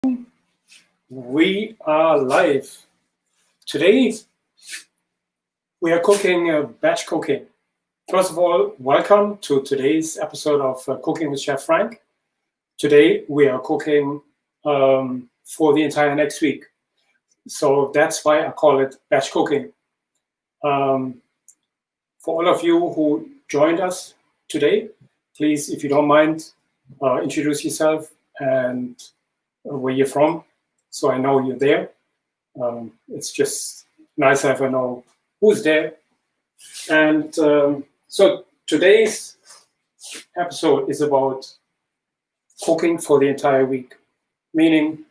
We are live. Today we are cooking batch cooking. First of all, welcome to today's episode of Cooking with Chef Frank. Today we are cooking for the entire next week. So that's why I call it batch cooking. For all of you who joined us today, please, if you don't mind, introduce yourself and where you're from, so I know you're there. It's just nice if I know who's there. And so today's episode is about cooking for the entire week, meaning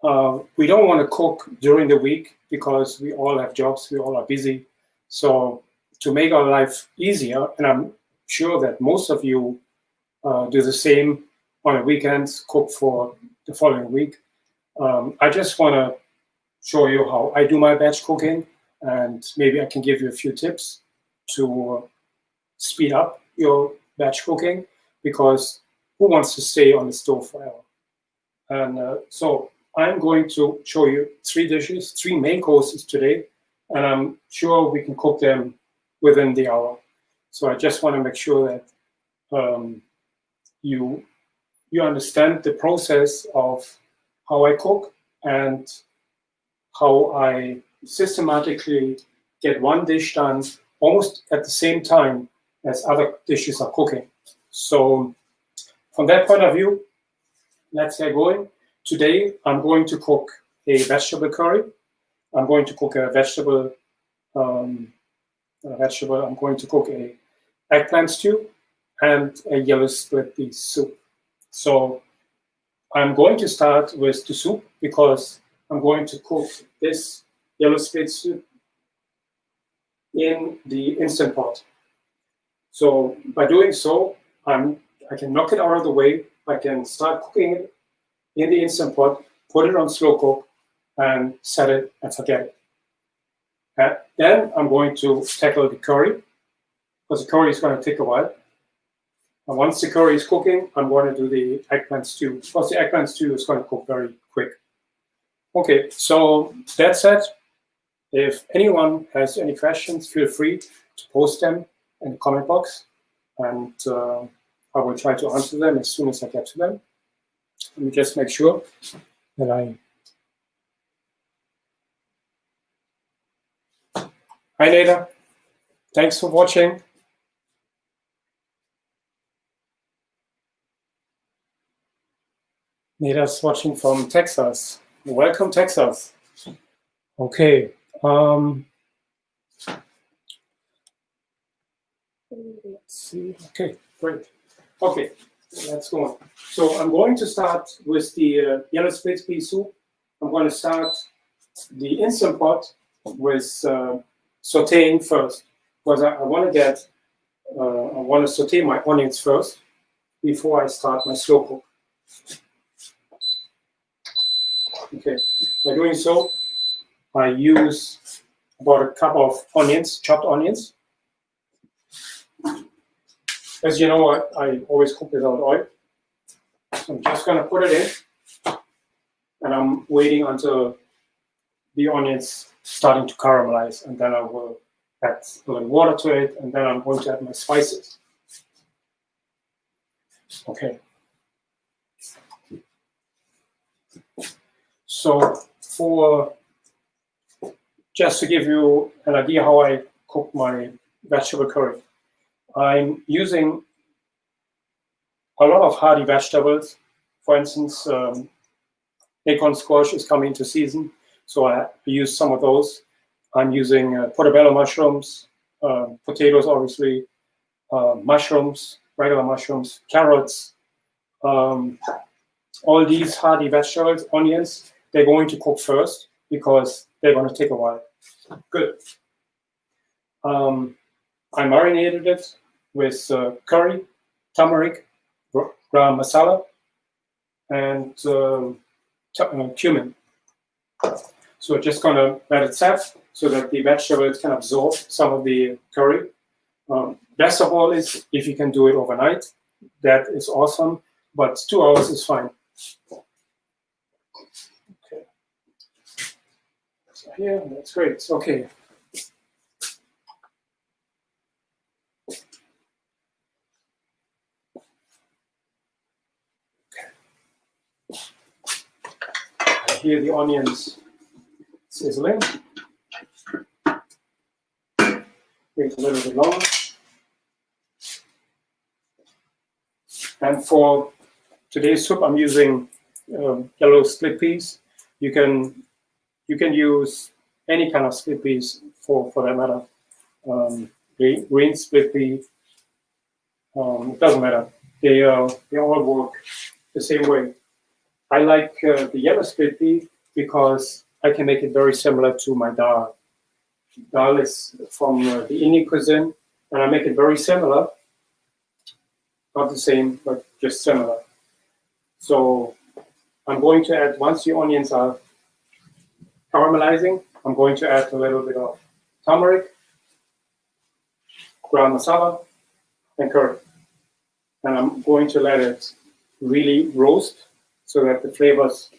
we don't want to cook during the week because we all have jobs, we all are busy. So to make our life easier, and I'm sure that most of you do the same on the weekends, cook for the following week. I just want to show you how I do my batch cooking, and maybe I can give you a few tips to speed up your batch cooking, because who wants to stay on the stove forever? And so I'm going to show you 3 dishes, 3 main courses today, and I'm sure we can cook them within the hour. So I just want to make sure that you understand the process of how I cook and how I systematically get one dish done almost at the same time as other dishes are cooking. So from that point of view, let's get going. Today, I'm going to cook a vegetable curry. I'm going to cook a vegetable. I'm going to cook a eggplant stew and a yellow split pea soup. So I'm going to start with the soup because I'm going to cook this yellow split soup in the Instant Pot. So by doing so, I can knock it out of the way. I can start cooking it in the Instant Pot, put it on slow cook, and set it and forget it. And then I'm going to tackle the curry, because the curry is going to take a while. And once the curry is cooking, I'm going to do the eggplant stew, because the eggplant stew is going to cook very quick. Okay, so that said, if anyone has any questions, feel free to post them in the comment box, and I will try to answer them as soon as I get to them. Let me just make sure that Hi, Nada. Thanks for watching. Nada's watching from Texas. Welcome, Texas. Okay. Let's see. Okay, great. Okay, let's go on. So I'm going to start with the yellow split pea soup. I'm going to start the Instant Pot with sautéing first, because I want to saute my onions first before I start my slow cook. Okay, by doing so, I use about a cup of onions, chopped onions. As you know, I always cook without oil. So I'm just going to put it in, and I'm waiting until the onions starting to caramelize, and then I will add a little water to it, and then I'm going to add my spices. Okay. So just to give you an idea how I cook my vegetable curry, I'm using a lot of hardy vegetables. For instance, acorn squash is coming into season, so I use some of those. I'm using portobello mushrooms, potatoes, obviously, mushrooms, regular mushrooms, carrots, all these hardy vegetables, onions, they're going to cook first because they're going to take a while. Good. I marinated it with curry, turmeric, garam masala, and cumin. So we're just going to let it set so that the vegetables can absorb some of the curry. Best of all is if you can do it overnight. That is awesome, but 2 hours is fine. So here, that's great. Okay. Here the onions sizzling. Wait a little bit longer. And for today's soup, I'm using yellow split peas. You can use any kind of split peas for that matter. Green split pea. It doesn't matter. They all work the same way. I like the yellow split pea because I can make it very similar to my dal. Dal is from the Indian cuisine, and I make it very similar. Not the same, but just similar. So I'm going to add, once the onions are caramelizing, I'm going to add a little bit of turmeric, ground masala, and curry. And I'm going to let it really roast so that the flavors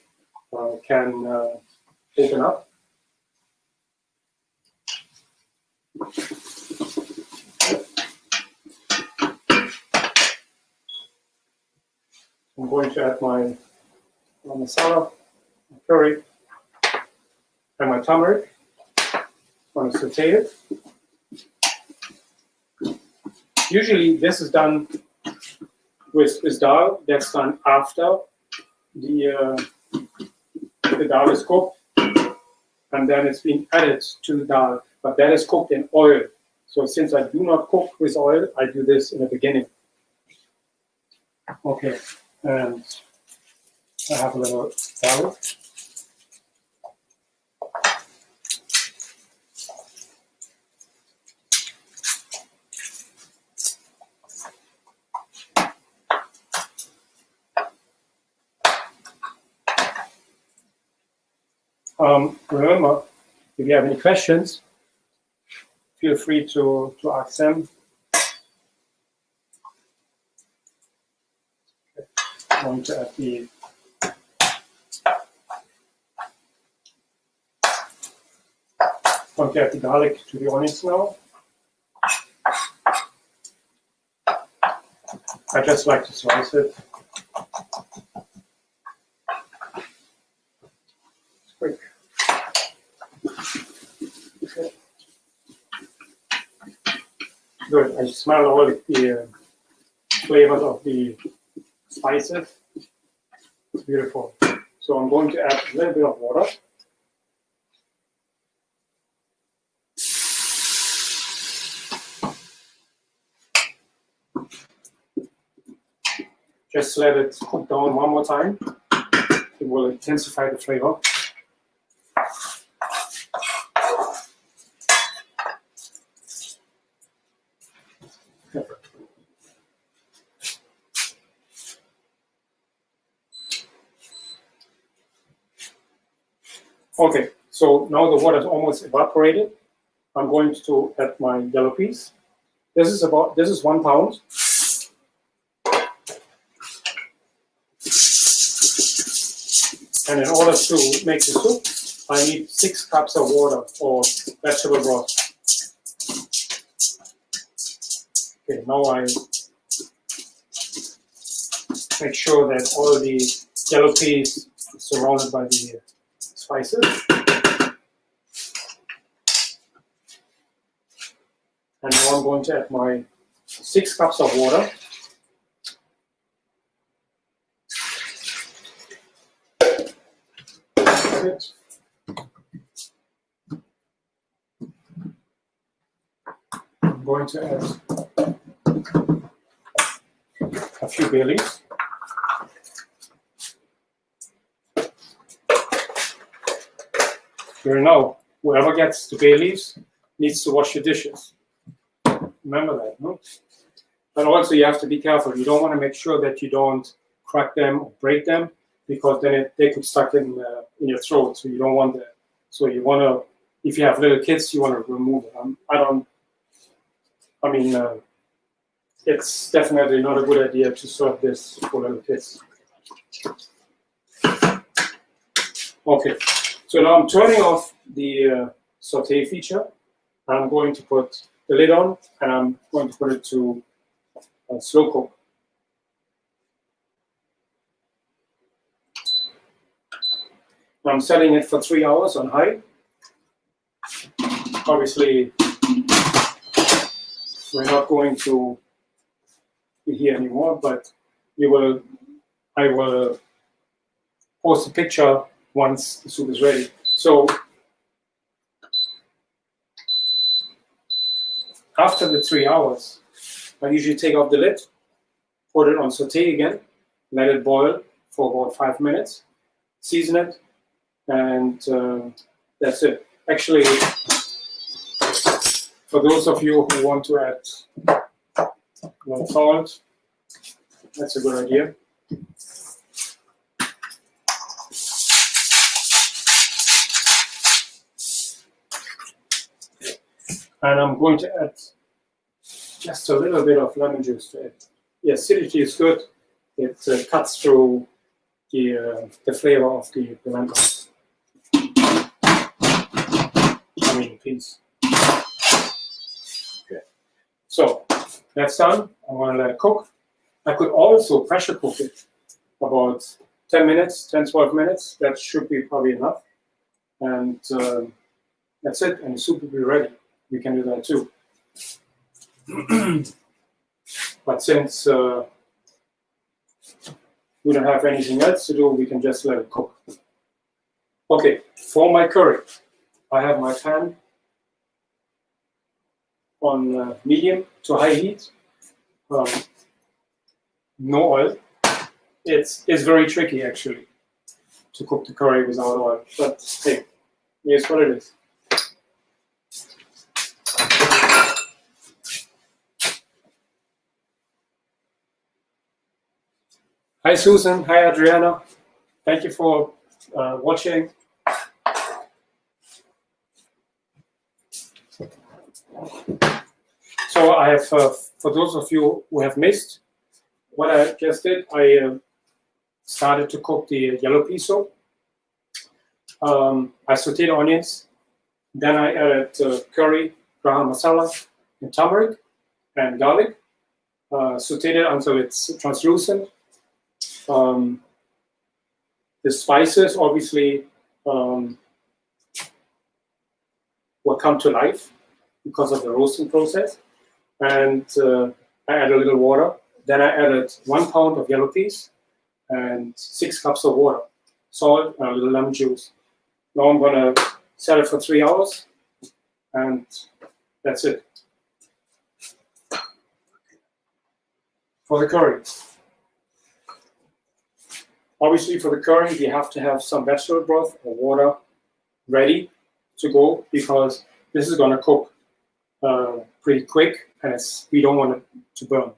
can open up. I'm going to add my masala, my curry, and my turmeric. I'm going to saute it. Usually this is done with dal. That's done after the dal is cooked, and then it's been added to the dal. But that is cooked in oil. So since I do not cook with oil, I do this in the beginning. Okay, and I have a little garlic. Remember, if you have any questions, feel free to ask them. I'm going to add the garlic to the onions now. I just like to slice it. It's quick. Okay. Good. I smell all the flavors of the spices. It's beautiful. So I'm going to add a little bit of water. Just let it cook down one more time. It will intensify the flavor. Okay, so now the water is almost evaporated. I'm going to add my yellow peas. This is 1 pound. And in order to make the soup, I need 6 cups of water or vegetable broth. Okay, now I make sure that all the yellow peas are surrounded by the spices. And now I'm going to add my 6 cups of water. It. I'm going to add a few bay leaves. Here now, whoever gets the bay leaves needs to wash your dishes. Remember that, no? But also you have to be careful. You don't want to make sure that you don't crack them or break them, because then they could stuck in your throat. So you don't want that. So you want to, if you have little kids, you want to remove it. It's definitely not a good idea to serve this for little kids. Okay, so now I'm turning off the saute feature. I'm going to put the lid on, and I'm going to put it to slow cook. I'm setting it for 3 hours on high. Obviously, we're not going to be here anymore, but I will post a picture once the soup is ready. So after the 3 hours, I usually take off the lid, put it on saute again, let it boil for about 5 minutes, season it, and that's it. Actually, for those of you who want to add salt, that's a good idea. And I'm going to add just a little bit of lemon juice to it. The acidity is good. It cuts through the flavor of the pimento. I mean, peas. Okay. So that's done. I'm going to let it cook. I could also pressure cook it about 10 minutes, 10, 12 minutes. That should be probably enough. And that's it. And the soup will be ready. We can do that too. But since we don't have anything else to do, we can just let it cook. Okay, for my curry, I have my pan on medium to high heat. No oil. It's very tricky actually to cook the curry without oil, but hey, here's what it is. Hi Susan, hi Adriana. Thank you for watching. So I have, for those of you who have missed what I just did, I started to cook the yellow pea soup. I sauteed onions, then I added curry, garam masala, and turmeric, and garlic. Sauteed it until it's translucent. The spices obviously will come to life because of the roasting process. And I added a little water. Then I added 1 pound of yellow peas and 6 cups of water, salt, and a little lemon juice. Now I'm going to set it for 3 hours, and that's it. For the curry. Obviously, for the curry, we have to have some vegetable broth or water ready to go because this is going to cook pretty quick, and we don't want it to burn.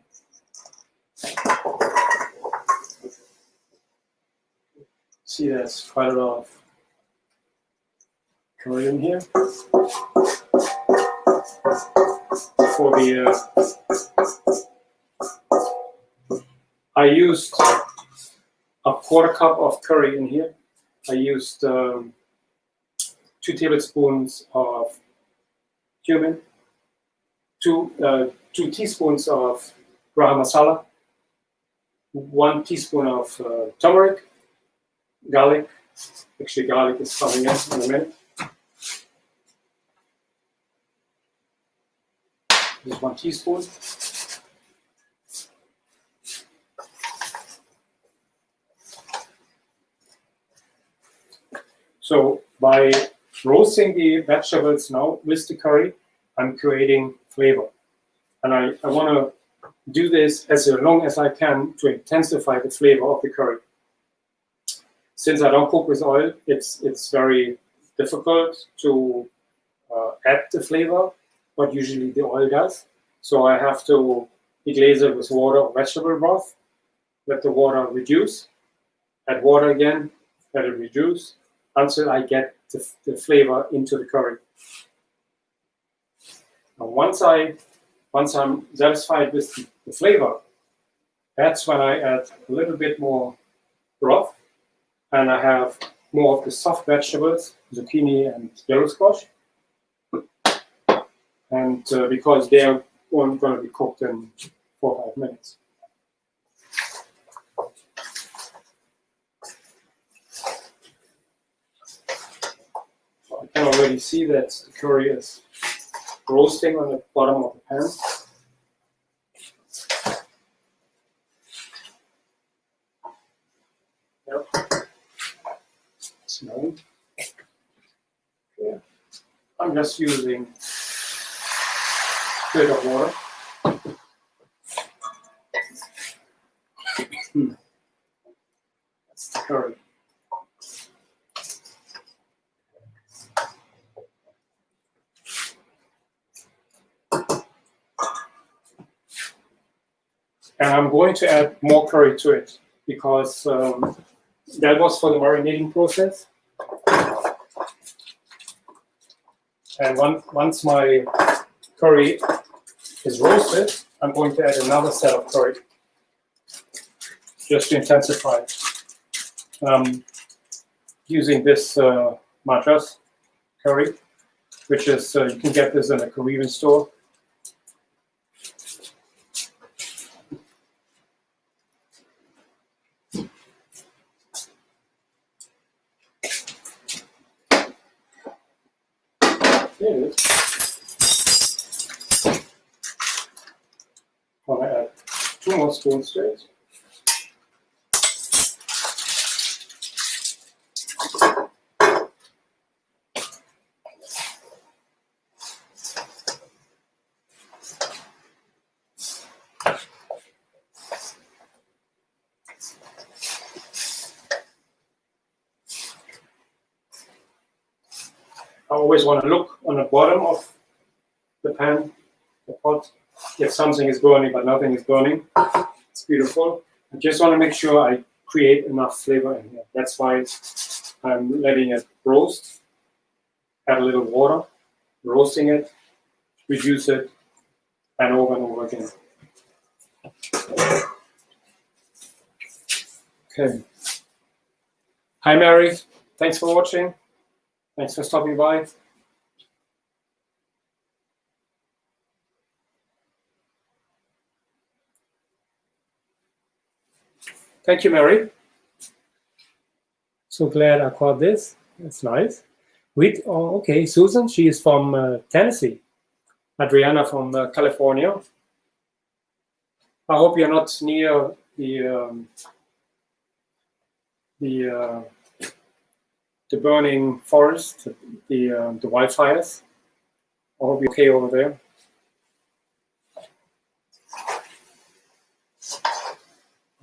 See, there's quite a lot of curry in here. For the, I used a 1/4 cup of curry in here. I used 2 tablespoons of cumin, 2 teaspoons of garam masala, 1 teaspoon of turmeric, garlic. Actually, garlic is coming in a minute. Just 1 teaspoon. So by roasting the vegetables now with the curry, I'm creating flavor. And I want to do this as long as I can to intensify the flavor of the curry. Since I don't cook with oil, it's very difficult to add the flavor, but usually the oil does. So I have to deglaze it with water or vegetable broth, let the water reduce, add water again, let it reduce, until I get the flavor into the curry. Now, once I'm satisfied with the flavor, that's when I add a little bit more broth, and I have more of the soft vegetables, zucchini and yellow squash. And because they are going to be cooked in 4 or 5 minutes. So I can already see that the curry is roasting on the bottom of the pan. Yep. Smelling. Yeah. I'm just using a bit of water. That's the curry. And I'm going to add more curry to it because that was for the marinating process. And once my curry is roasted, I'm going to add another set of curry just to intensify it. Using this Madras curry, which is, you can get this in a Korean store. There it is. I'm going to add 2 more spoons to it. I always want to look on the bottom of the pan, the pot, if something is burning but nothing is burning. It's beautiful. I just want to make sure I create enough flavor in here. That's why I'm letting it roast. Add a little water, roasting it, reduce it, and over again. Okay. Hi, Mary. Thanks for watching. Thanks for stopping by. Thank you, Mary. So glad I caught this. That's nice. Oh, okay, Susan, she is from Tennessee. Adriana from California. I hope you're not near the burning forest, the wildfires. I hope you're okay over there.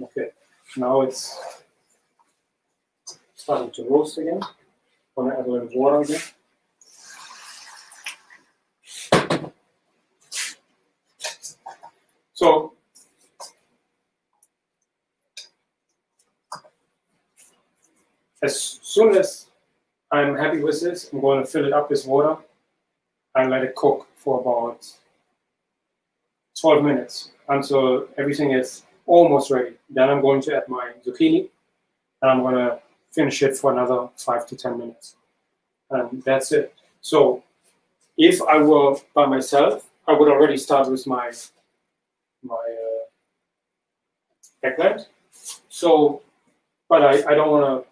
Okay, now it's starting to roast again. I'm gonna add a little water again. So as soon as I'm happy with this, I'm going to fill it up with water and let it cook for about 12 minutes until everything is almost ready. Then I'm going to add my zucchini and I'm going to finish it for another 5 to 10 minutes. And that's it. So if I were by myself, I would already start with my eggplant. So, but I don't want to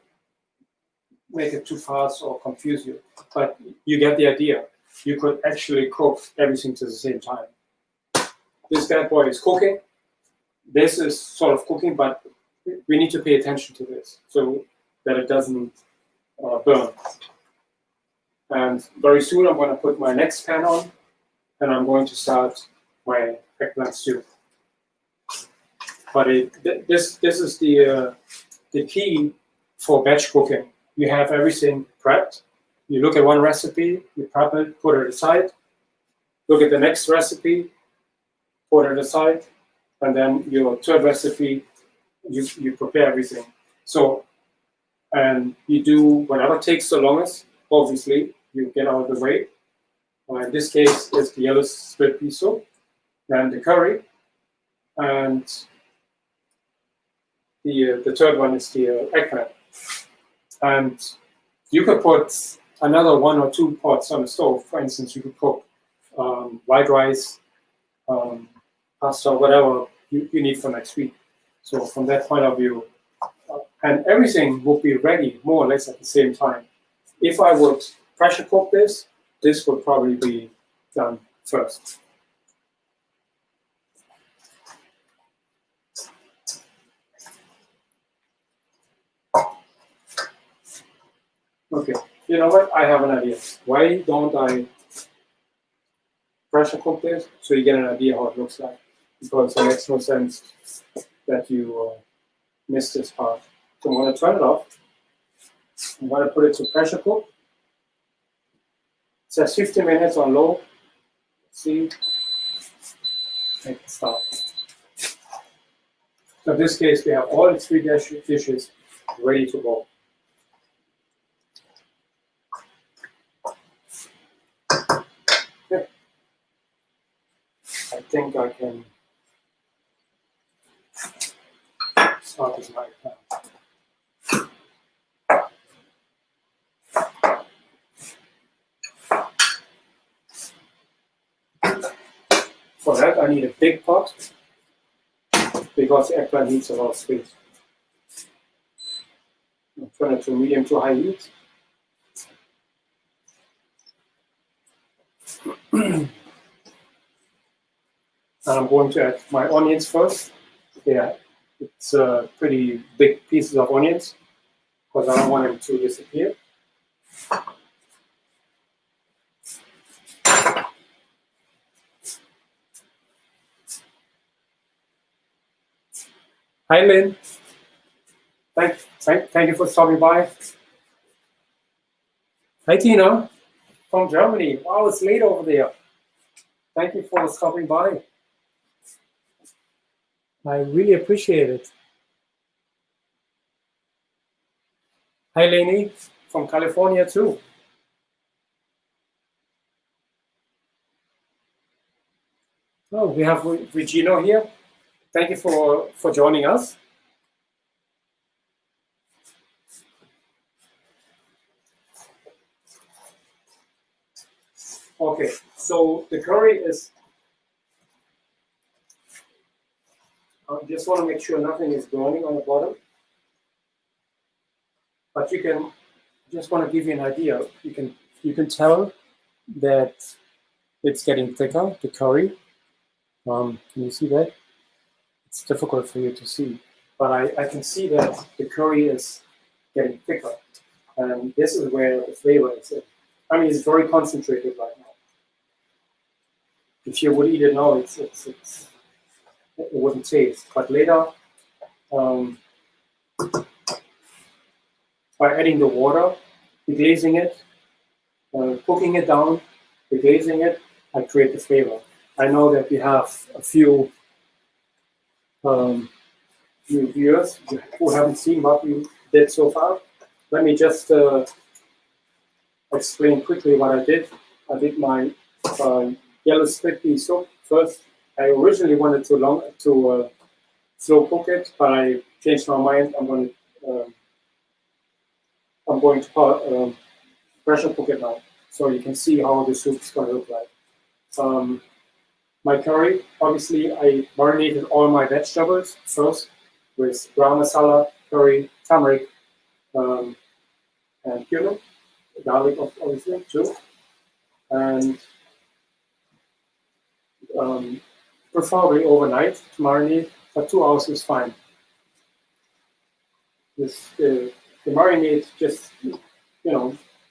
make it too fast or confuse you. But you get the idea. You could actually cook everything to the same time. This bad boy is cooking. This is sort of cooking, but we need to pay attention to this so that it doesn't burn. And very soon I'm going to put my next pan on and I'm going to start my eggplant stew. But this is the key for batch cooking. You have everything prepped. You look at one recipe, you prep it, put it aside. Look at the next recipe, put it aside, and then your third recipe, you prepare everything. So, and you do whatever takes the longest. Obviously, you get out of the way. In this case, it's the yellow split pea soup, then the curry, and the third one is the eggplant. And You could put another 1 or 2 pots on the stove. For instance, you could cook white rice, pasta, whatever you need for next week. So from that point of view, and everything would be ready more or less at the same time. If I would pressure cook this would probably be done first. Okay, you know what? I have an idea. Why don't I pressure cook this so you get an idea how it looks like? Because it makes no sense that you miss this part. So I'm going to turn it off. I'm going to put it to pressure cook. It says 15 minutes on low. Let's see. Make it stop. So in this case, we have all the 3 dishes ready to go. Okay. I think I can start this right now. For that, I need a big pot because the eggplant needs a lot of space. I'll turn it to medium to high heat. And I'm going to add my onions first. Yeah, it's pretty big pieces of onions because I don't want them to disappear. Hi, Lynn. Thank you for stopping by. Hi, Tina from Germany. Wow, it's late over there. Thank you for stopping by. I really appreciate it. Hi, Lainey from California too. Oh, we have Regino here. Thank you for joining us. Okay, so the curry is. I just want to make sure nothing is burning on the bottom. But you can. Just want to give you an idea. You can tell that it's getting thicker. The curry. Can you see that? It's difficult for you to see, but I can see that the curry is getting thicker, and this is where the flavor is in. I mean, it's very concentrated right now. If you would eat it now, it wouldn't taste. But later, by adding the water, deglazing it, cooking it down, deglazing it, I create the flavor. I know that we have a few new viewers who haven't seen what we did so far. Let me just explain quickly what I did. I did my yellow split pea soup first. I originally wanted to slow cook it, but I changed my mind. I'm going to pressure cook it now, so you can see how the soup is going to look like. My curry, obviously, I marinated all my vegetables first with garam masala, curry, turmeric, and cumin, garlic, obviously, too. And preferably overnight to marinate, but 2 hours is fine. The marinade just,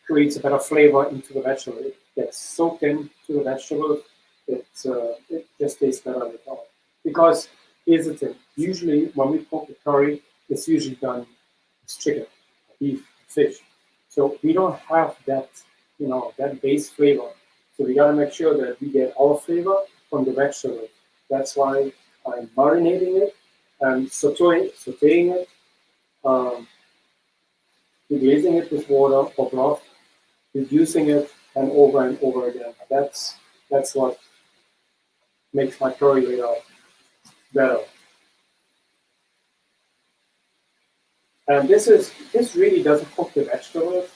creates a better flavor into the vegetable. It gets soaked into the vegetable. It just tastes better on the top. Because here's the thing: usually when we cook the curry, it's usually done with chicken, beef, fish. So we don't have that, that base flavor. So we gotta make sure that we get our flavor from the vegetable. That's why I'm marinating it and sauteing it, reglazing it with water or broth, reducing it and over again. That's what makes my curry later better. And this really doesn't cook the vegetables.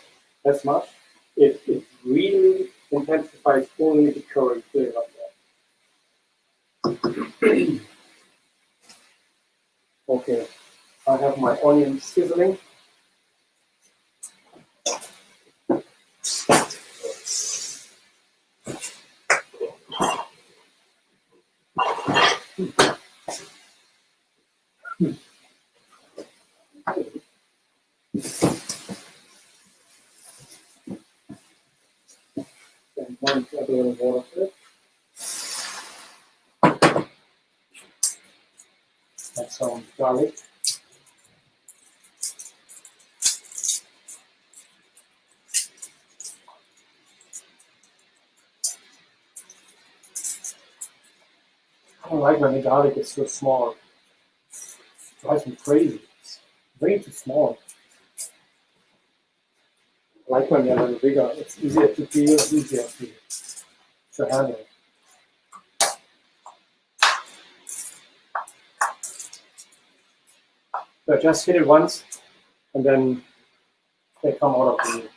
as much. It really intensifies only the curry flavor. Okay, I have my onion sizzling. And one add a little water to it. Add some garlic. I don't like when the garlic is so small. It drives me crazy. It's way too small. I like when they're a little bigger. It's easier to peel, easier to handle. So I just hit it once, and then they come out of the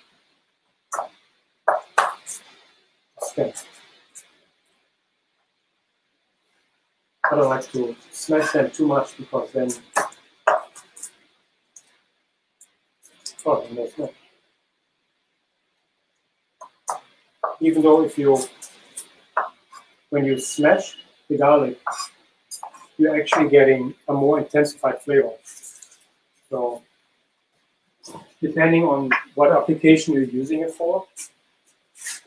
skin. I don't like to smash them too much because then no smoke. Even though when you smash the garlic, you're actually getting a more intensified flavor. So depending on what application you're using it for,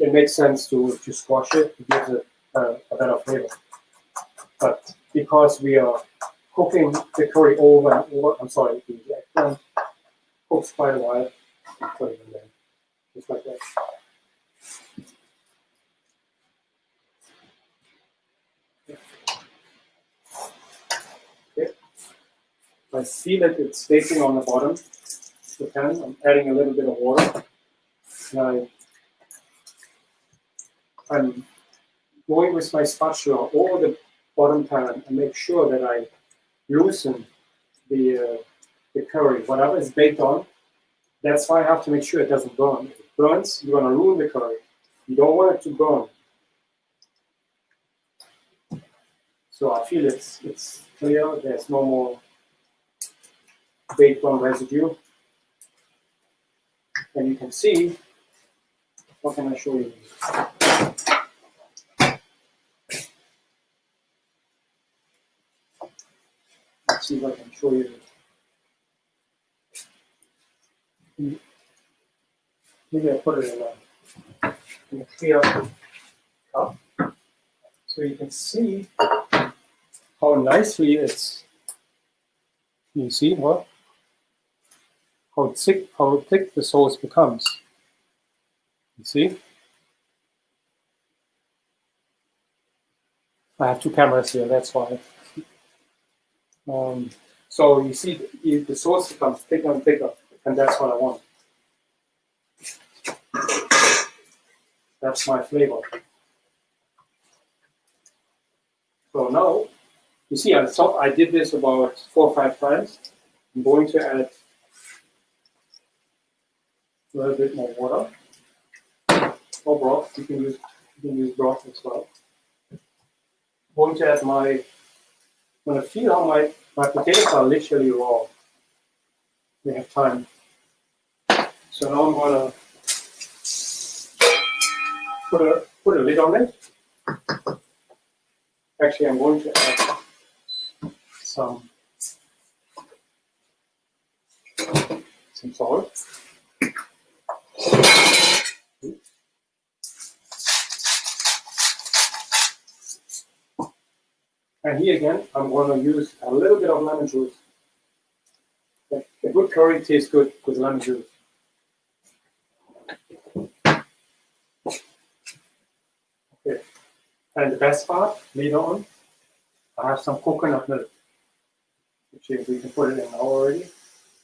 it makes sense to squash it. It gives it a better flavor. But because we are cooking the curry over and over, the eggplant cooks quite a while. Put it in there, just like that. Okay. I see that it's baking on the bottom of the pan. I'm adding a little bit of water. And I'm going with my spatula over the bottom pan and make sure that I loosen the curry. Whatever is baked on, that's why I have to make sure it doesn't burn. If it burns, you're going to ruin the curry. You don't want it to burn. So I feel it's clear. There's no more baked on residue. And you can see, what can I show you? Let's see if I can show you. Maybe I put it in a clear cup. So you can see how nicely it's. You see what? How thick the sauce becomes. You see? I have two cameras here, that's why. So you see the sauce becomes thicker and thicker, and that's what I want. That's my flavor. So now, you see, I did this about 4 or 5 times. I'm going to add a little bit more water or broth. You can use broth as well. I'm going to add I'm going to feel how my potatoes are literally raw. We have time. So now I'm going to put a lid on it. Actually, I'm going to add some salt. And here again, I'm going to use a little bit of lemon juice. A good curry tastes good with lemon juice. Okay. And the best part, later on, I have some coconut milk. Which we can put it in now already.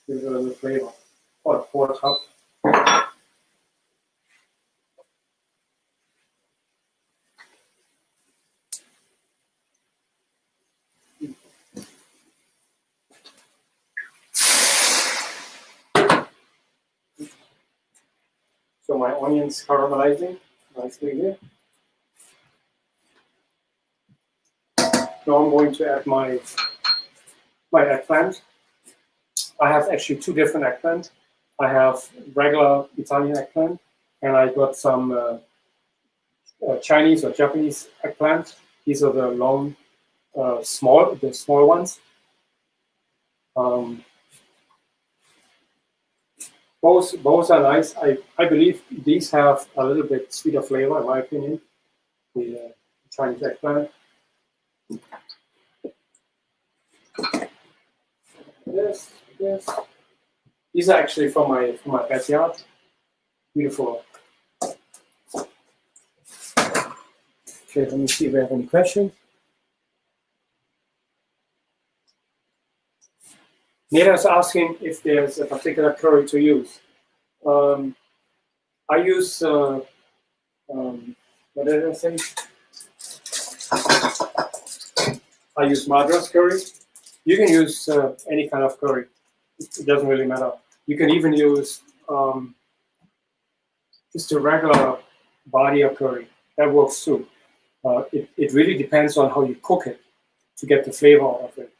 Give it a little flavor. Or a quarter cup. So my onions caramelizing nicely here. Now I'm going to add my eggplant. I have actually two different eggplant. I have regular Italian eggplant, and I got some Chinese or Japanese eggplant. These are the long, small ones. Both are nice. I believe these have a little bit sweeter flavor, in my opinion. The Chinese eggplant. This. These are actually from my backyard. Beautiful. Okay, let me see if we have any questions. Neda is asking if there's a particular curry to use. I use, what did I say? I use Madras curry. You can use any kind of curry. It doesn't really matter. You can even use just a regular body of curry. That works too. It really depends on how you cook it to get the flavor out of it.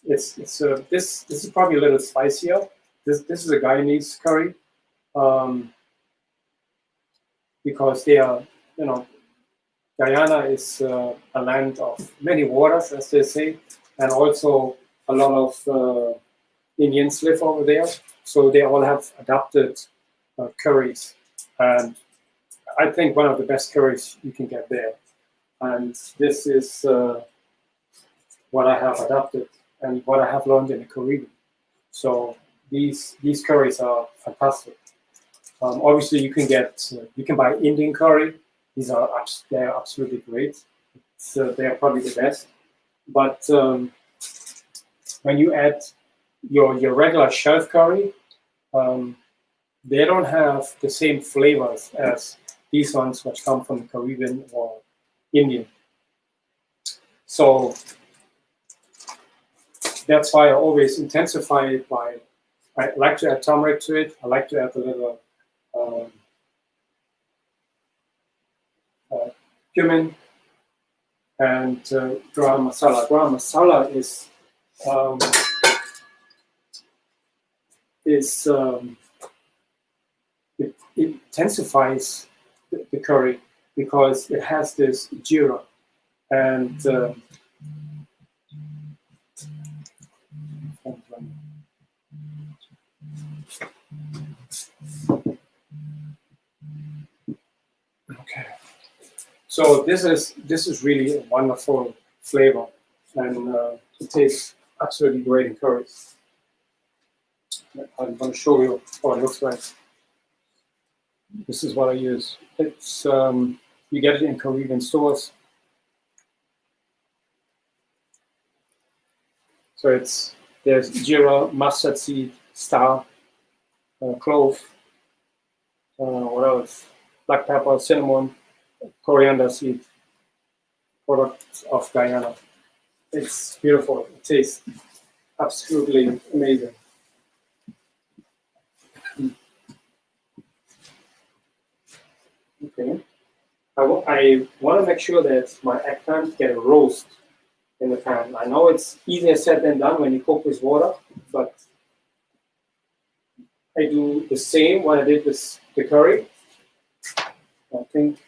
This is probably a little spicier. This is a Guyanese curry because they are, Guyana is a land of many waters, as they say, and also a lot of Indians live over there. So they all have adapted curries, and I think one of the best curries you can get there. And this is what I have adapted and what I have learned in the Caribbean. So these curries are fantastic. Obviously, you can buy Indian curry. They're absolutely great. They're probably the best. But when you add your regular shelf curry, they don't have the same flavors as these ones which come from the Caribbean or Indian. So that's why I always intensify it I like to add turmeric to it. I like to add a little cumin and garam masala. Garam masala it intensifies the curry because it has this jeera and okay. So this is really a wonderful flavor, and it tastes absolutely great in curries. I'm going to show you how it looks like. This is what I use. It's you get it in Caribbean stores. So there's jeera, mustard seed, star, clove, what else? Black pepper, cinnamon, coriander seed, products of Guyana. It's beautiful. It tastes absolutely amazing. Okay. I want to make sure that my eggplant get a roast in the pan. I know it's easier said than done when you cook with water, but I do the same when I did with the curry. I think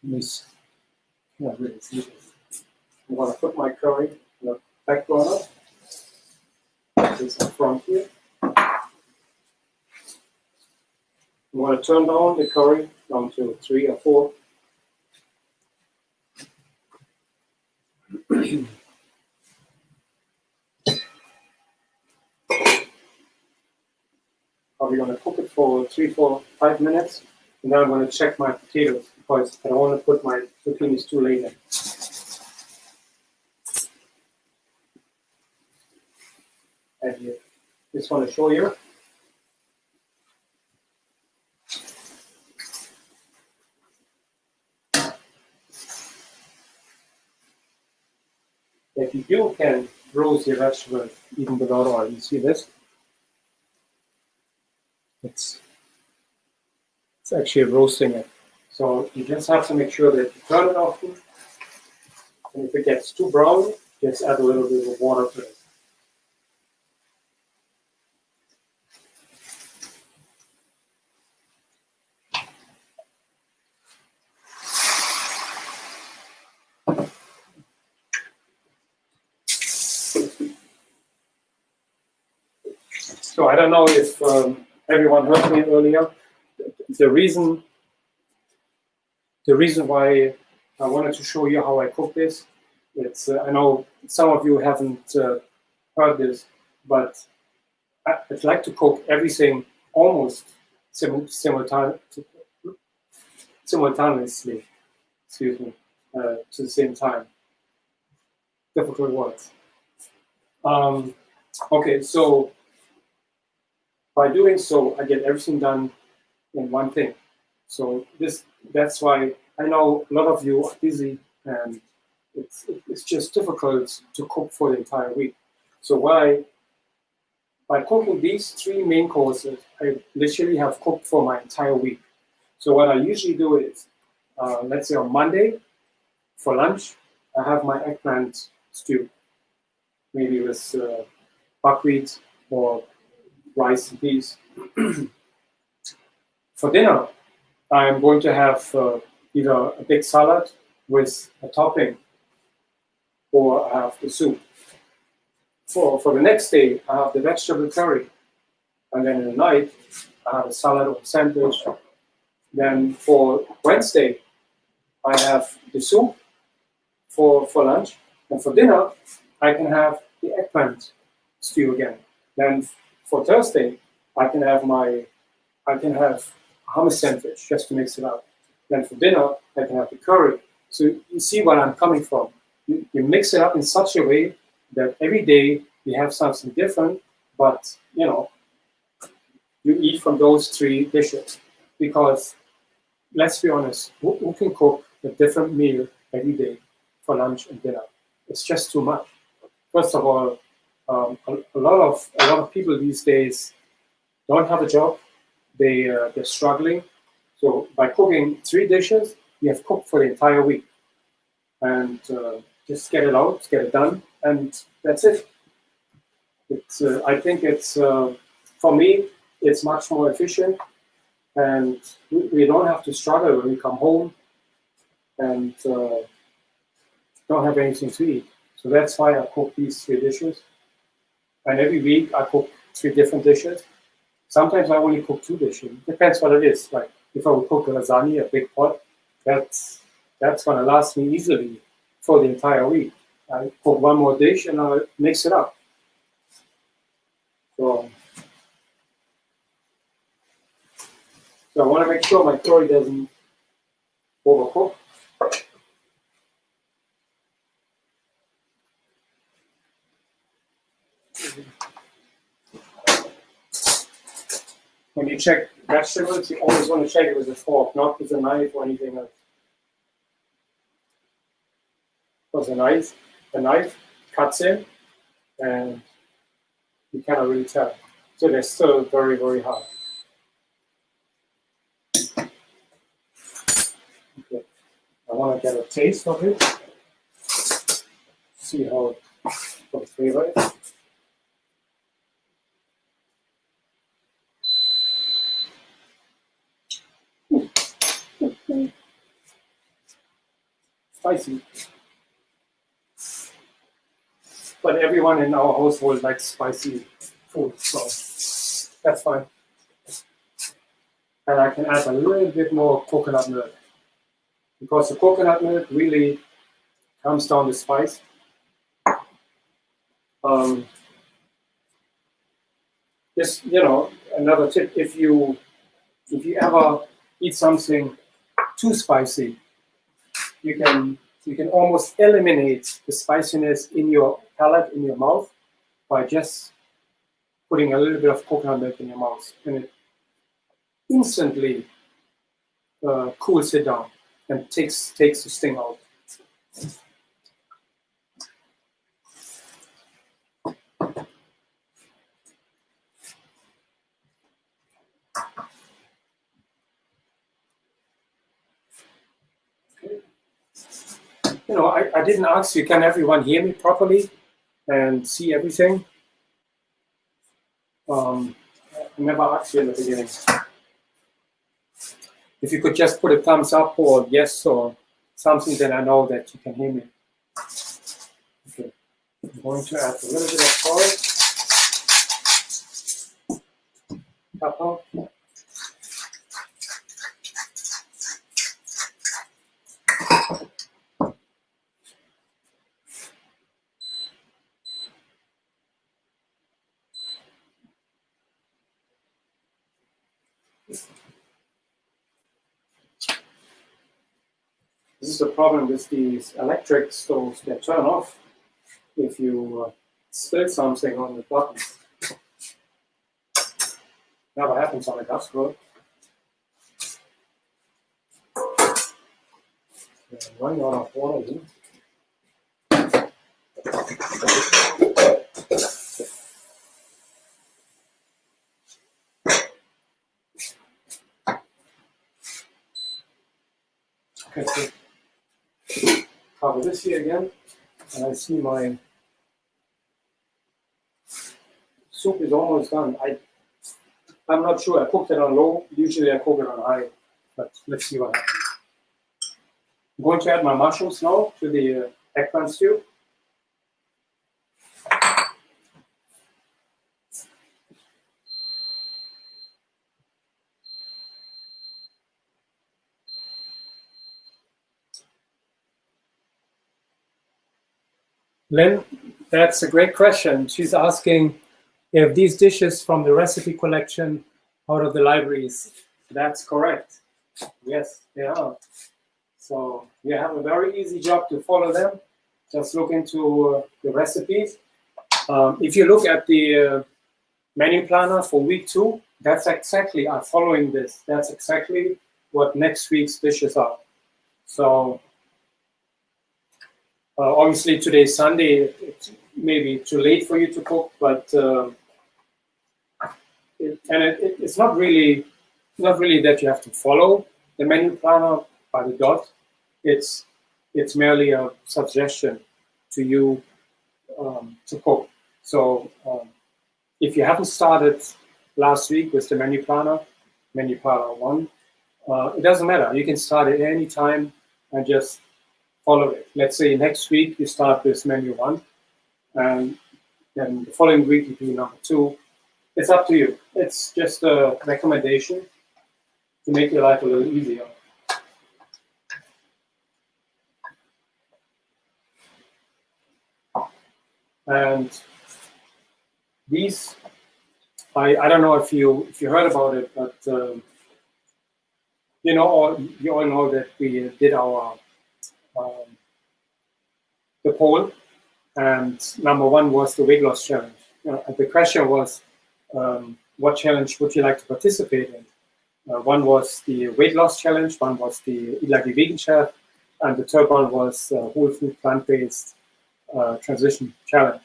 this. Not really see this. I'm going to put my curry in the back burner. This in front here. I'm going to turn down the curry down to 3 or 4. Probably going to cook it for 3, 4, 5 minutes, and then I'm going to check my potatoes because I don't want to put my zucchinis too late in. And just want to show you. If you can roast your vegetables even without oil, you see this? It's It's actually roasting it. So you just have to make sure that you turn it often. And if it gets too brown, just add a little bit of water to it. So I don't know if everyone heard me earlier. The reason why I wanted to show you how I cook this, it's I know some of you haven't heard this, but I'd like to cook everything almost simultaneously, excuse me, to the same time. Difficult words. Okay, so by doing so, I get everything done in one thing. So that's why I know a lot of you are busy and it's just difficult to cook for the entire week. So by cooking these three main courses, I literally have cooked for my entire week. So what I usually do is, let's say on Monday for lunch, I have my eggplant stew, maybe with buckwheat or rice and peas. For dinner, I'm going to have either a big salad with a topping, or I have the soup. For the next day, I have the vegetable curry, and then in the night, I have a salad or a sandwich. Then for Wednesday, I have the soup for lunch, and for dinner, I can have the eggplant stew again. Then for Thursday, I can have hummus sandwich just to mix it up. Then for dinner, I can have the curry. So you see where I'm coming from. You mix it up in such a way that every day you have something different, but you eat from those three dishes. Because let's be honest, who can cook a different meal every day for lunch and dinner? It's just too much. First of all, a lot of people these days don't have a job. They're struggling. So by cooking three dishes, you have cooked for the entire week, and just get it out, get it done, and that's it. It's I think it's for me, it's much more efficient, and we don't have to struggle when we come home and don't have anything to eat. So that's why I cook these three dishes, and every week I cook three different dishes. Sometimes I only cook two dishes. Depends what it is. Like if I would cook a lasagna, a big pot, that's gonna last me easily for the entire week. I cook one more dish and I'll mix it up. So I want to make sure my curry doesn't overcook. When you check vegetables, you always want to check it with a fork, not with a knife or anything else. Because the knife cuts in, and you cannot really tell. So they're still very, very hard. Okay. I want to get a taste of it. See how what the flavor is. Spicy. But everyone in our household likes spicy food, so that's fine. And I can add a little bit more coconut milk, because the coconut milk really calms down the spice. Just another tip: if you ever eat something too spicy, you can almost eliminate the spiciness in your palate, in your mouth, by just putting a little bit of coconut milk in your mouth, and it instantly cools it down and takes the sting out. I didn't ask you, can everyone hear me properly and see everything? I never asked you in the beginning. If you could just put a thumbs up or yes or something, then I know that you can hear me. Okay, I'm going to add a little bit of salt. Pepper. This is the problem with these electric stoves that turn off if you spill something on the buttons. Never happens on a gas grill. I'm running out of water here. Okay, so cover this here again, and I see my soup is almost done. I'm not sure. I cooked it on low. Usually I cook it on high, but let's see what happens. I'm going to add my mushrooms now to the eggplant stew. Lynn, that's a great question. She's asking if these dishes from the recipe collection out of the libraries. That's correct. Yes, they are. So you have a very easy job to follow them. Just look into the recipes. If you look at the menu planner for week 2, that's exactly, I'm following this. That's exactly what next week's dishes are. So obviously today's Sunday, it's maybe too late for you to cook, but it's not really that you have to follow the menu planner by the dot. It's merely a suggestion to you to cook. So if you haven't started last week with the menu planner 1, it doesn't matter. You can start at any time and just follow it. Let's say next week you start with menu 1, and then the following week you do number 2. It's up to you. It's just a recommendation to make your life a little easier. And these, I don't know if you heard about it, but you all know that we did our the poll, and number 1 was the weight loss challenge. And the question was, what challenge would you like to participate in? 1 was the weight loss challenge, 1 was the Eat Like a Vegan Chef, and the third one was whole food plant-based transition challenge.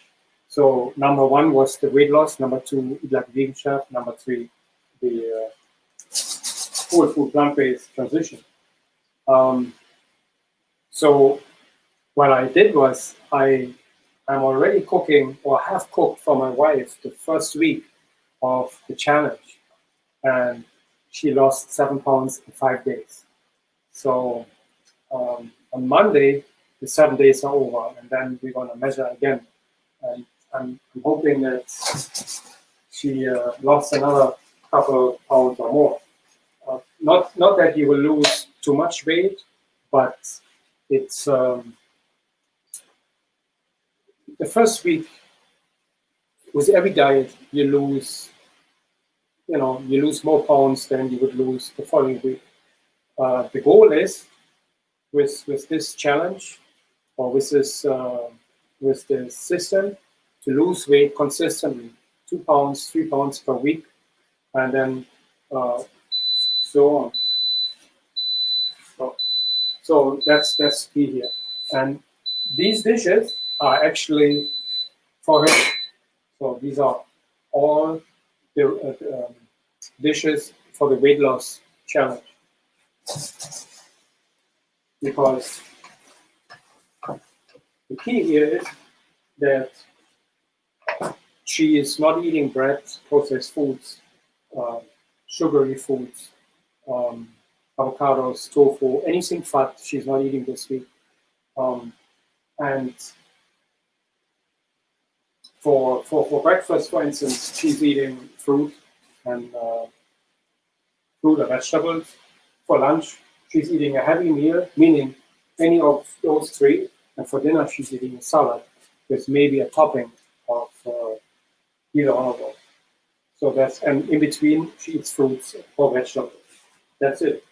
So number 1 was the weight loss, number 2 Eat Like a Vegan Chef, number 3 the whole food plant-based transition. So what I did was I'm already cooking, or have cooked for my wife, the first week of the challenge, and she lost 7 pounds in 5 days. So on Monday, the 7 days are over, and then we're going to measure again. And I'm hoping that she lost another couple of pounds or more. Not that you will lose too much weight, but it's the first week with every diet you lose more pounds than you would lose the following week. The goal is with this challenge, or with this system, to lose weight consistently, 2 pounds, 3 pounds per week, and then so on. So that's key here. And these dishes are actually for her. So these are all the dishes for the weight loss challenge. Because The key here is that she is not eating bread, processed foods, sugary foods, avocados, tofu, anything fat. She's not eating this week. And for breakfast, for instance, she's eating fruit and fruit or vegetables. For lunch, she's eating a heavy meal, meaning any of those three. And for dinner, she's eating a salad with maybe a topping of either one of those. So that's, and in between, she eats fruits or vegetables. That's it.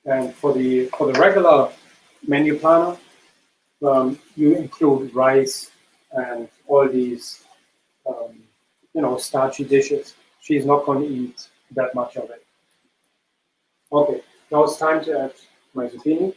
And for the regular menu planner, you include rice and all these, starchy dishes. She's not going to eat that much of it. Okay, now it's time to add my zucchini.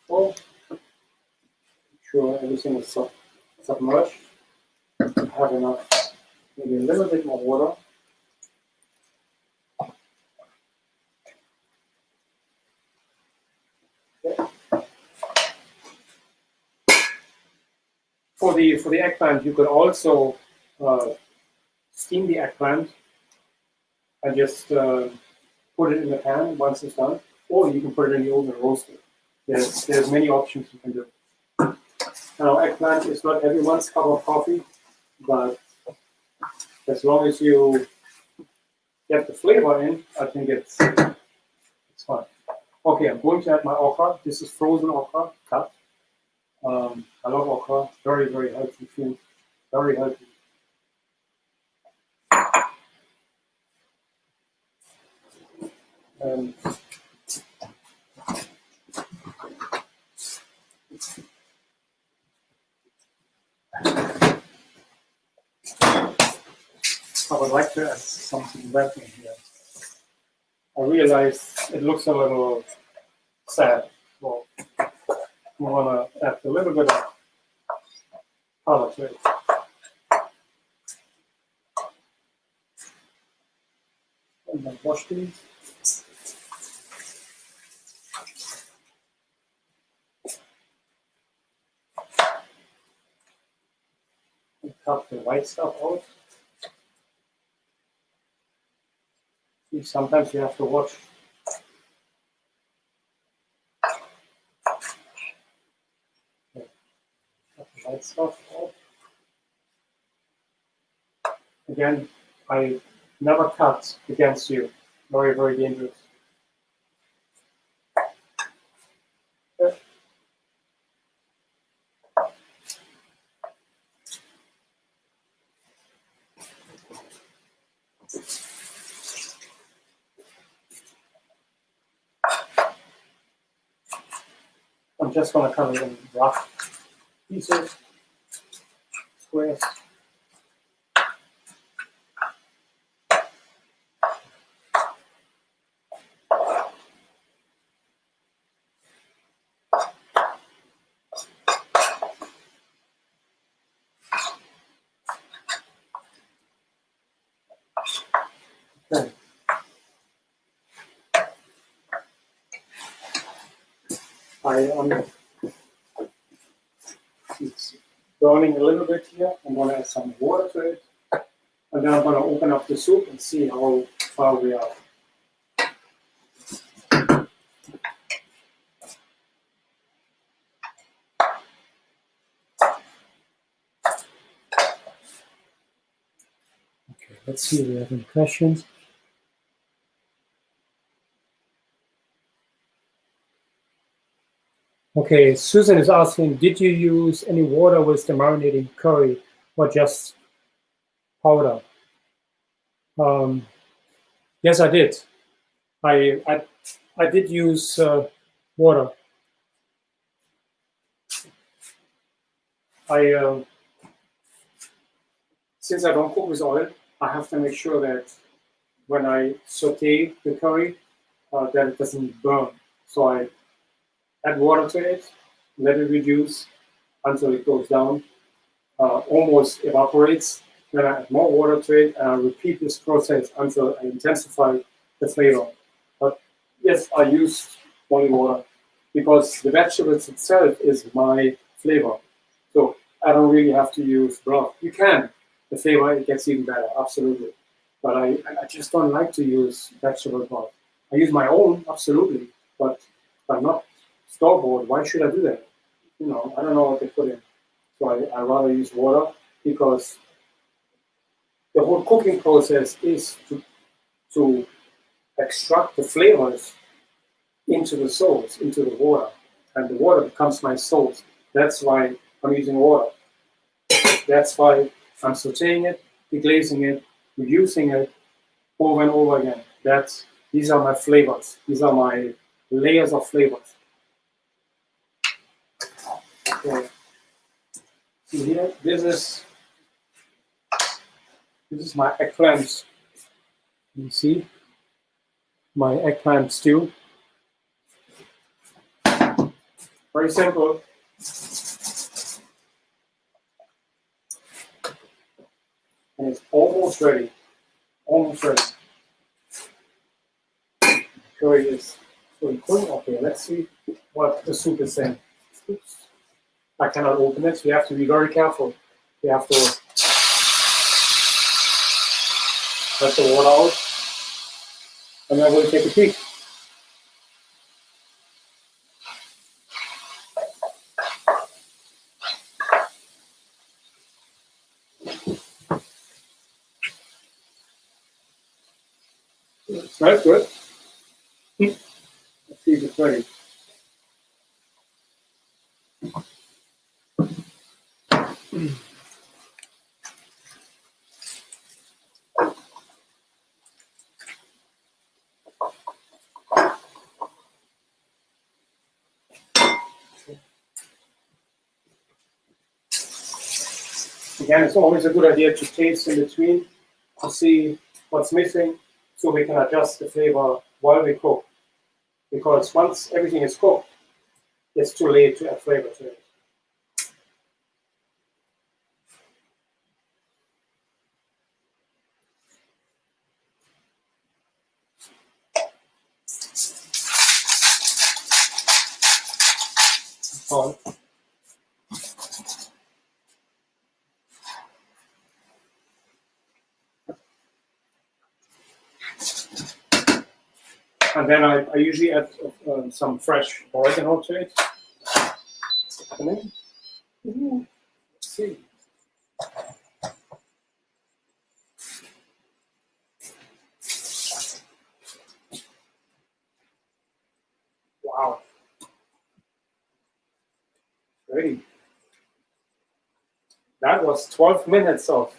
Make sure everything is submerged. Have enough, maybe a little bit more water. Okay. For the eggplant, you could also steam the eggplant and just put it in the pan once it's done, or you can put it in the oven and roast it. There's many options you can do. Now, eggplant is not everyone's cup of coffee, but as long as you get the flavor in, I think it's fine. Okay, I'm going to add my okra. This is frozen okra cut. I love okra. Very, very healthy food. Very healthy. And I would like to add something red in here. I realize it looks a little sad, so I want to add a little bit of color to it. And then wash these. And cut the white stuff out. See, sometimes you have to watch. Okay. Cut the white stuff out. Again, I never cut against you. Very, very dangerous. Okay. I'm just going to cut it in rough pieces, squares. Okay. It's burning a little bit here. I'm going to add some water to it. And then I'm going to open up the soup and see how far we are. Okay, let's see if we have any questions. Okay, Susan is asking, did you use any water with the marinating curry or just powder? Yes, I did. I did use water. since I don't cook with oil, I have to make sure that when I saute the curry, that it doesn't burn. So I add water to it, let it reduce until it goes down, almost evaporates. Then I add more water to it, and I repeat this process until I intensify the flavor. But yes, I use only water because the vegetables itself is my flavor. So I don't really have to use broth. You can. The flavor it gets even better, absolutely. But I just don't like to use vegetable broth. I use my own, absolutely, but not store-bought. Why should I do that? I don't know what they put in. So I rather use water because the whole cooking process is to extract the flavors into the sauce, into the water. And the water becomes my sauce. That's why I'm using water. That's why I'm sauteing it, deglazing it, reducing it over and over again. These are my flavors. These are my layers of flavors. Okay. See here, this is my eggplant. You see my eggplant stew. Very simple. And it's almost ready. Almost ready. Curry is fully cooked. Okay, let's see what the soup is saying. Oops. I cannot open it, so you have to be very careful. You have to let the water out, and then we'll take a peek. It smells good. Let's see if it's ready. Again, it's always a good idea to taste in between to see what's missing so we can adjust the flavor while we cook. Because once everything is cooked, it's too late to add flavor to it. On. And then I usually add some fresh oregano to it. And then, let's see. Wow. Ready. That was 12 minutes of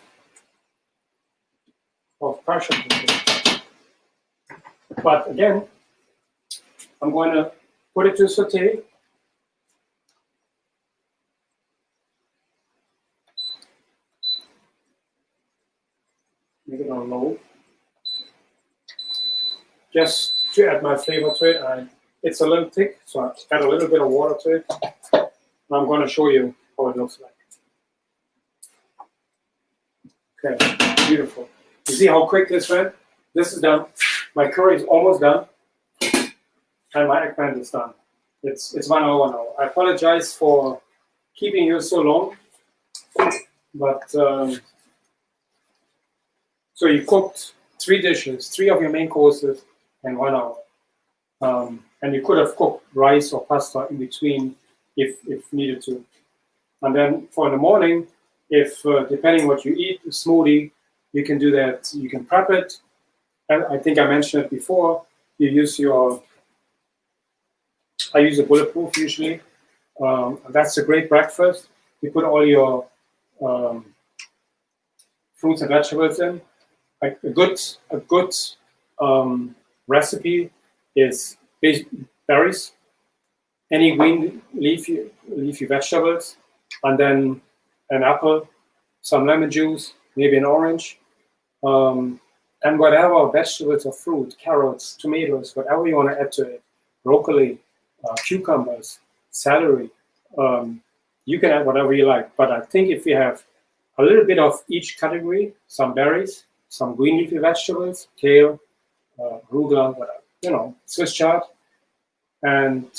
pressure cooking. But again, I'm going to put it to saute. Make it on low. Just to add my flavor to it. It's a little thick, so I add a little bit of water to it. And I'm going to show you how it looks like. Okay, beautiful. You see how quick this went? This is done. My curry is almost done. And my eggplant is done. It's 1 hour now. I apologize for keeping you so long. But, so you cooked 3 dishes, 3 of your main courses in 1 hour. And you could have cooked rice or pasta in between if needed to. And then for the morning, if depending what you eat, a smoothie, you can do that. You can prep it. And I think I mentioned it before. You use I use a bulletproof usually. That's a great breakfast. You put all your fruits and vegetables in. A good recipe is berries, any green leafy vegetables, and then an apple, some lemon juice, maybe an orange, and whatever vegetables or fruit, carrots, tomatoes, whatever you want to add to it, broccoli, cucumbers, celery, you can add whatever you like. But I think if you have a little bit of each category, some berries, some green leafy vegetables, kale, arugula, whatever, Swiss chard, and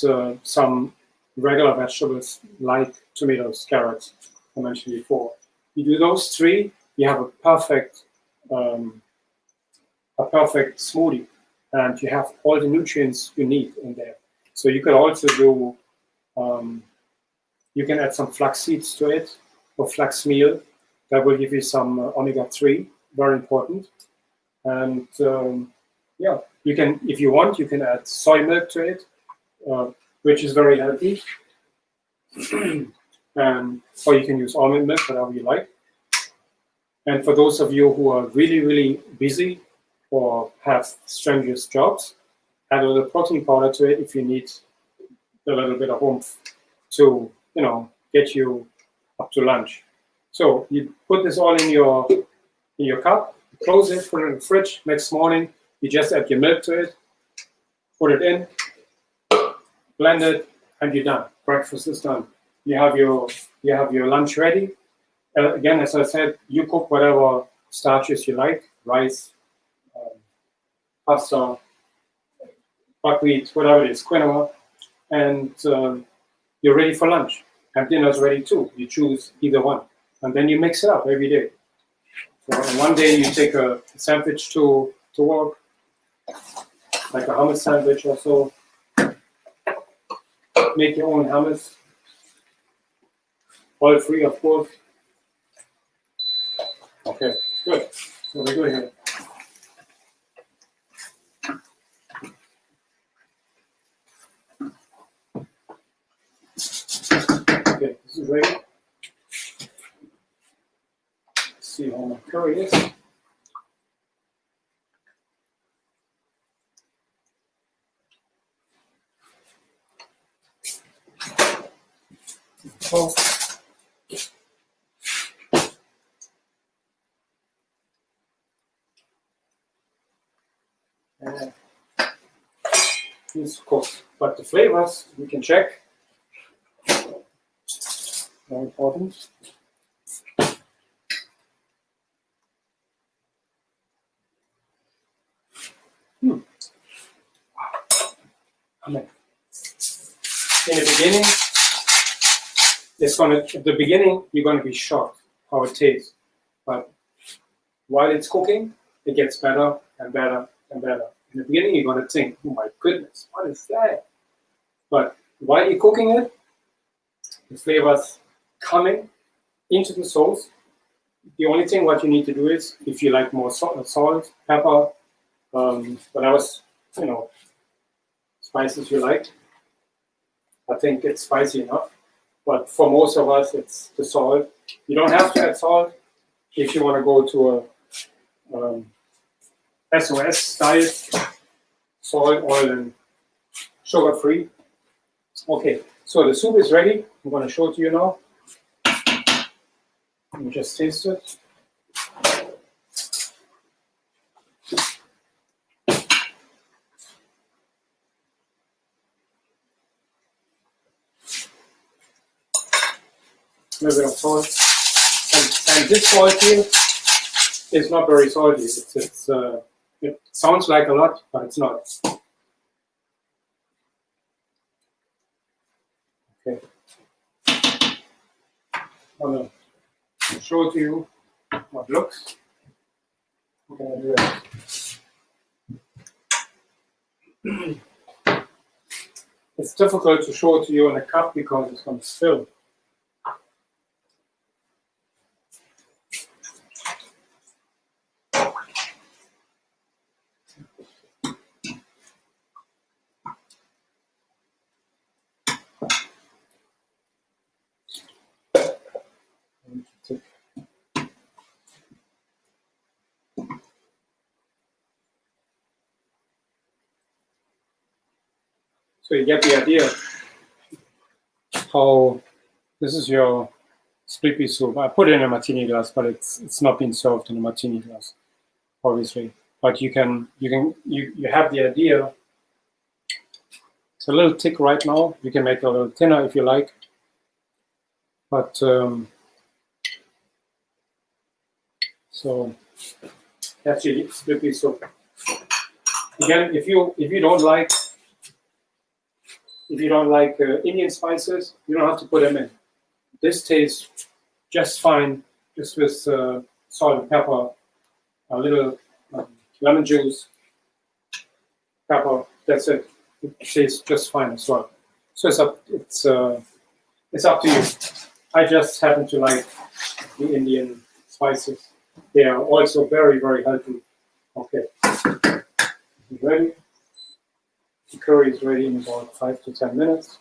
some regular vegetables like tomatoes, carrots, I mentioned before. You do those three, you have a perfect smoothie, and you have all the nutrients you need in there. So you could also do, you can add some flax seeds to it, or flax meal. That will give you some omega-3, very important. And yeah, you can, if you want, you can add soy milk to it, which is very healthy. Or you can use almond milk, whatever you like. And for those of you who are really, really busy or have strenuous jobs, add a little protein powder to it if you need a little bit of oomph to, get you up to lunch. So you put this all in your cup, close it, put it in the fridge. Next morning, you just add your milk to it, put it in, blend it, and you're done. Breakfast is done. You have your lunch ready. Again, as I said, you cook whatever starches you like, rice, pasta, buckwheat, whatever it is, quinoa, and you're ready for lunch. And dinner's ready too. You choose either one. And then you mix it up every day. So one day you take a sandwich to work, like a hummus sandwich or so. Make your own hummus. Oil free, of course. Okay, good. So we're good here. Okay, this is ready. Let's see how my curry is. So, it's cooked. But the flavors, we can check. Very important. Amen. In the beginning, you're going to be shocked how it tastes. But while it's cooking, it gets better and better and better. In the beginning, you're going to think, oh my goodness, what is that? But while you're cooking it, the flavors coming into the sauce. The only thing what you need to do is, if you like more salt, pepper, whatever, spices you like. I think it's spicy enough. But for most of us, it's the salt. You don't have to add salt if you want to go to a SOS diet, salt, oil, and sugar-free. Okay, so the soup is ready. I'm going to show it to you now. Let me just taste it. A little bit of salt. And this salt here is not very salty. It sounds like a lot, but it's not. Okay. I'm going to show it to you how it looks. Okay, I'll do that. It's difficult to show it to you in a cup because it's going to spill. So you get the idea how this is your split pea soup. I put it in a martini glass, but it's not been served in a martini glass, obviously. But you have the idea. It's a little thick right now. You can make it a little thinner if you like. But so that's your split pea soup. Again, if you don't like Indian spices, you don't have to put them in. This tastes just fine, just with salt and pepper, a little lemon juice, pepper. That's it. It tastes just fine as well. So it's up to you. I just happen to like the Indian spices. They are also very, very healthy. Okay, ready? The curry is ready in about 5 to 10 minutes.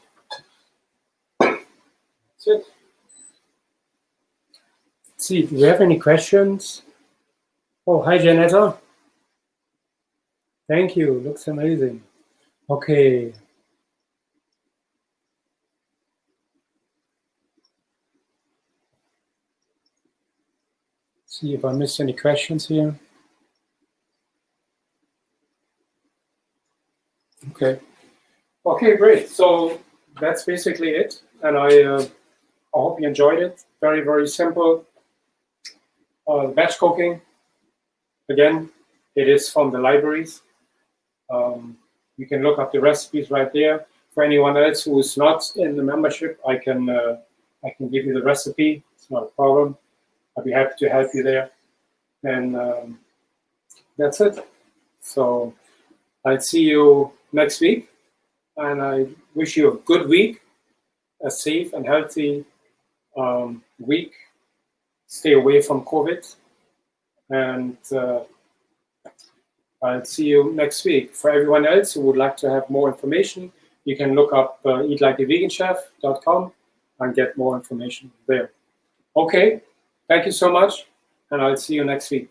That's it. Let's see, do we have any questions? Oh, hi, Janetta. Thank you. Looks amazing. Okay. See if I missed any questions here. Okay. Okay, great. So that's basically it. And I hope you enjoyed it. Very, very simple. Batch cooking. Again, it is from the libraries. You can look up the recipes right there. For anyone else who is not in the membership, I can give you the recipe. It's not a problem. I'll be happy to help you there. And that's it. So I'll see you next week. And I wish you a good week, a safe and healthy week. Stay away from COVID. And I'll see you next week. For everyone else who would like to have more information, you can look up eatlikeaveganchef.com and get more information there. Okay, thank you so much, and I'll see you next week.